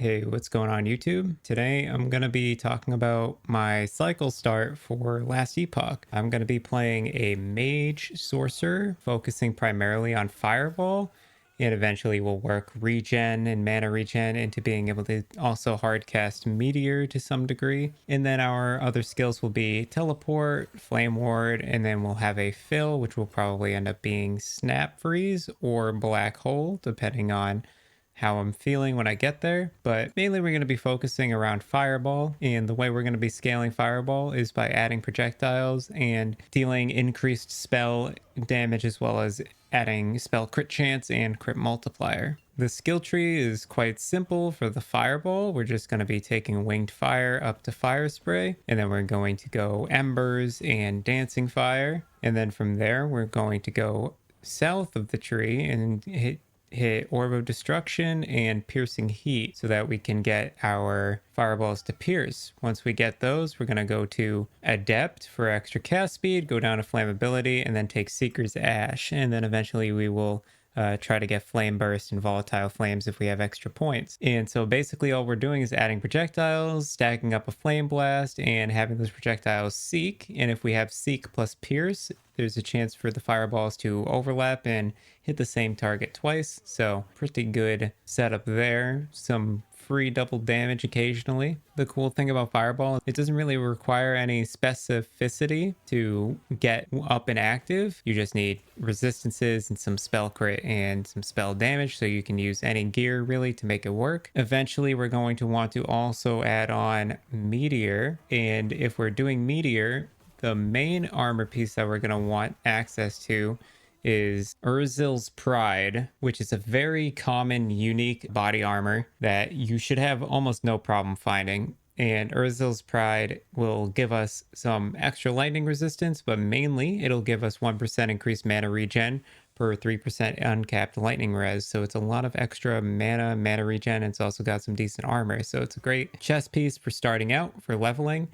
Hey, what's going on YouTube? Today I'm going to be talking about my cycle start for last epoch. I'm going to be playing a mage sorcerer, focusing primarily on fireball, and eventually we'll work regen and mana regen into being able to also hardcast meteor to some degree. And then our other skills will be teleport, flame ward, and then we'll have a fill, which will probably end up being snap freeze or black hole, depending on how I'm feeling when I get there. But mainly we're going to be focusing around Fireball. And the way we're going to be scaling Fireball is by adding projectiles and dealing increased spell damage, as well as adding spell crit chance and crit multiplier. The skill tree is quite simple for the Fireball. We're just going to be taking Winged Fire up to Fire Spray, and then we're going to go Embers and Dancing Fire. And then from there, we're going to go south of the tree and hit Orb of Destruction and Piercing Heat so that we can get our fireballs to pierce. Once we get those, we're going to go to Adept for extra cast speed, go down to Flammability, and then take Seeker's Ash. And then eventually we will try to get Flame Burst and Volatile Flames if we have extra points. And so basically all we're doing is adding projectiles, stacking up a Flame Blast, and having those projectiles seek. And if we have Seek plus Pierce, there's a chance for the fireballs to overlap and hit the same target twice. So pretty good setup there. Some free double damage occasionally. The cool thing about Fireball, it doesn't really require any specificity to get up and active. You just need resistances and some spell crit and some spell damage, so you can use any gear really to make it work. Eventually we're going to want to also add on Meteor, and if we're doing Meteor, the main armor piece that we're going to want access to is Urzil's Pride, which is a very common, unique body armor that you should have almost no problem finding. And Urzil's Pride will give us some extra lightning resistance, but mainly it'll give us 1% increased mana regen per 3% uncapped lightning res. So it's a lot of extra mana regen. It's also got some decent armor. So it's a great chest piece for starting out, for leveling.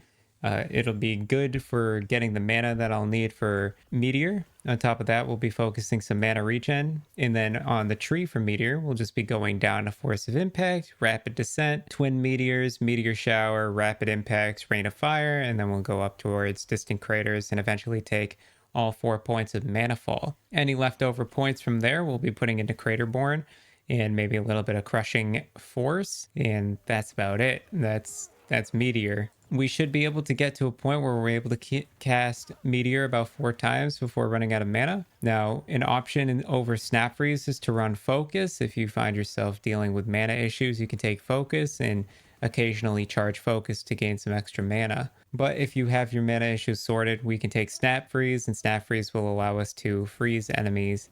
It'll be good for getting the mana that I'll need for Meteor. On top of that, we'll be focusing some mana regen. And then on the tree for Meteor, we'll just be going down to Force of Impact, Rapid Descent, Twin Meteors, Meteor Shower, Rapid Impacts, Rain of Fire, and then we'll go up towards Distant Craters and eventually take all 4 points of Mana Fall. Any leftover points from there we'll be putting into Craterborn and maybe a little bit of Crushing Force, and that's about it. That's Meteor. We should be able to get to a point where we're able to cast Meteor about 4 times before running out of mana. Now, an option over Snap Freeze is to run Focus. If you find yourself dealing with mana issues, you can take Focus and occasionally charge Focus to gain some extra mana. But if you have your mana issues sorted, we can take Snap Freeze, and Snap Freeze will allow us to freeze enemies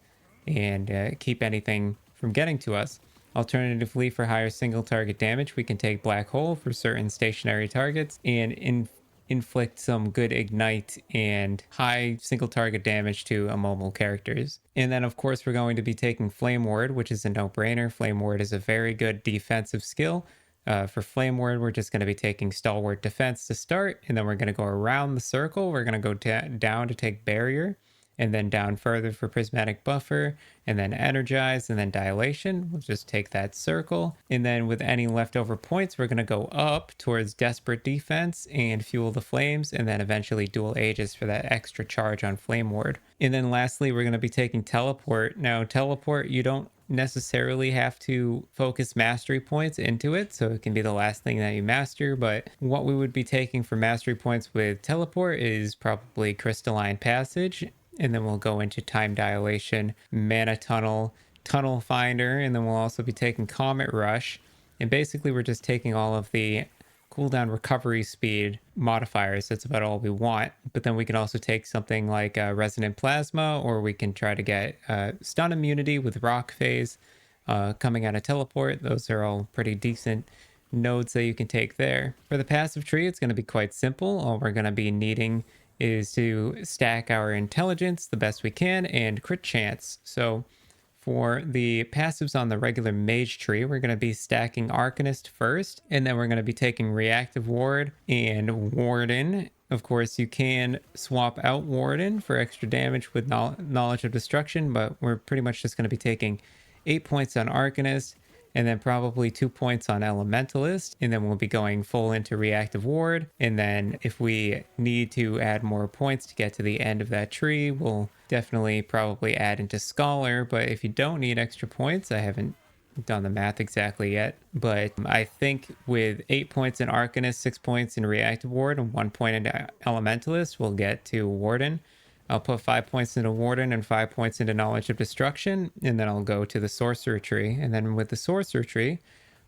and keep anything from getting to us. Alternatively, for higher single target damage, we can take Black Hole for certain stationary targets and inflict some good ignite and high single target damage to immobile characters. And then of course we're going to be taking Flame Ward, which is a no-brainer. Flame Ward is a very good defensive skill. For Flame Ward, we're just going to be taking Stalwart Defense to start, and then we're going to go around the circle. We're going to go down to take Barrier, and then down further for Prismatic Buffer, and then Energize, and then Dilation. We'll just take that circle. And then with any leftover points, we're going to go up towards Desperate Defense and Fuel the Flames, and then eventually Dual Aegis for that extra charge on Flame Ward. And then lastly, we're going to be taking Teleport. Now, Teleport, you don't necessarily have to focus mastery points into it, so it can be the last thing that you master. But what we would be taking for mastery points with Teleport is probably Crystalline Passage, and then we'll go into Time Dilation, Mana Tunnel, Tunnel Finder, and then we'll also be taking Comet Rush. And basically we're just taking all of the cooldown recovery speed modifiers. That's about all we want. But then we can also take something like Resonant Plasma, or we can try to get Stun Immunity with Rock Phase coming out of Teleport. Those are all pretty decent nodes that you can take there. For the passive tree, it's going to be quite simple. All we're going to be needing is to stack our intelligence the best we can and crit chance. So for the passives on the regular mage tree, we're going to be stacking Arcanist first, and then we're going to be taking Reactive Ward and Warden. Of course, you can swap out Warden for extra damage with Knowledge of Destruction, but we're pretty much just going to be taking 8 points on Arcanist, and then probably 2 points on elementalist, and then we'll be going full into reactive ward. And then if we need to add more points to get to the end of that tree, we'll definitely probably add into scholar. But if you don't need extra points, I haven't done the math exactly yet, but I think with 8 points in Arcanist, 6 points in Reactive Ward, and 1 point into Elementalist, we'll get to Warden. I'll put 5 points into Warden and 5 points into Knowledge of Destruction, and then I'll go to the Sorcerer tree. And then with the Sorcerer tree,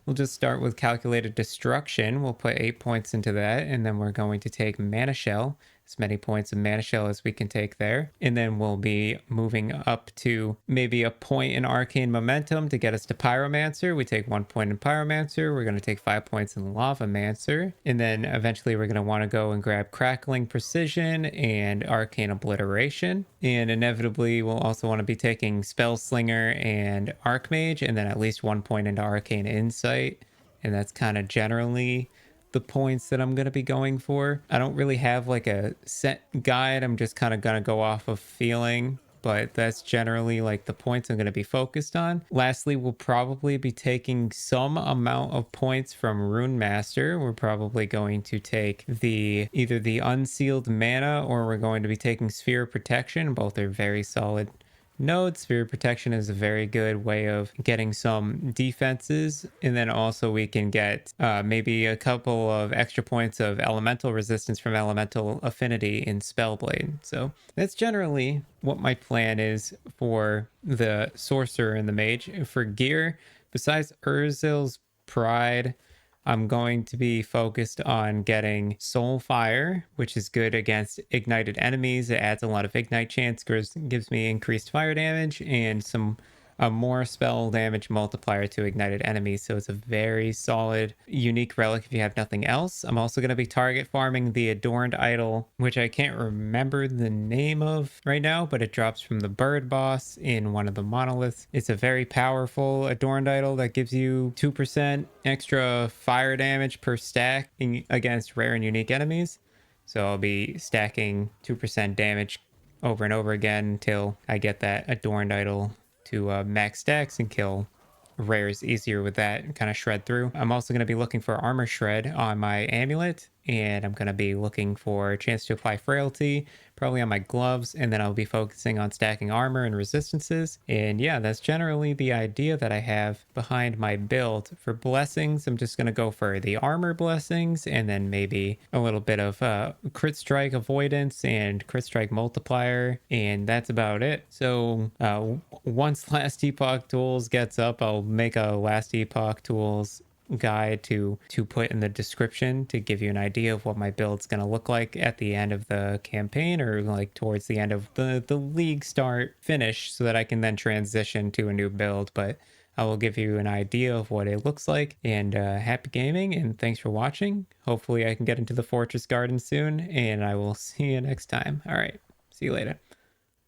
we'll just start with Calculated Destruction. We'll put 8 points into that, and then we're going to take Mana Shell, as many points of Mana Shell as we can take there. And then we'll be moving up to maybe a point in Arcane Momentum to get us to Pyromancer. We take 1 point in Pyromancer. We're going to take 5 points in Lavamancer. And then eventually we're going to want to go and grab Crackling Precision and Arcane Obliteration. And inevitably we'll also want to be taking Spellslinger and Archmage, and then at least 1 point into Arcane Insight. And that's kind of generally the points that I'm going to be going for. I don't really have like a set guide. I'm just kind of going to go off of feeling, but that's generally like the points I'm going to be focused on. Lastly, we'll probably be taking some amount of points from Rune Master. We're probably going to take either the Unsealed Mana, or we're going to be taking Sphere of Protection. Both are very solid nodes. Sphere of Protection is a very good way of getting some defenses, and then also we can get maybe a couple of extra points of elemental resistance from elemental affinity in Spellblade. So that's generally what my plan is for the Sorcerer and the Mage. For gear, besides Urzil's Pride, I'm going to be focused on getting Soul Fire, which is good against ignited enemies. It adds a lot of ignite chance, gives me increased fire damage, and a more spell damage multiplier to ignited enemies. So it's a very solid, unique relic if you have nothing else. I'm also going to be target farming the Adorned Idol, which I can't remember the name of right now, but it drops from the bird boss in one of the monoliths. It's a very powerful Adorned Idol that gives you 2% extra fire damage per stack against rare and unique enemies. So I'll be stacking 2% damage over and over again until I get that Adorned Idol to max stacks and kill rares easier with that and kind of shred through. I'm also going to be looking for armor shred on my amulet, and I'm going to be looking for a chance to apply frailty probably on my gloves, and then I'll be focusing on stacking armor and resistances. And yeah, that's generally the idea that I have behind my build. For blessings, I'm just going to go for the armor blessings, and then maybe a little bit of crit strike avoidance and crit strike multiplier, and that's about it. So once Last Epoch Tools gets up, I'll make a Last Epoch Tools guide to put in the description to give you an idea of what my build's going to look like at the end of the campaign, or like towards the end of the league start finish, so that I can then transition to a new build. But I will give you an idea of what it looks like. And happy gaming, and thanks for watching. Hopefully I can get into the Fortress Garden soon, and I will see you next time. All right, see you later.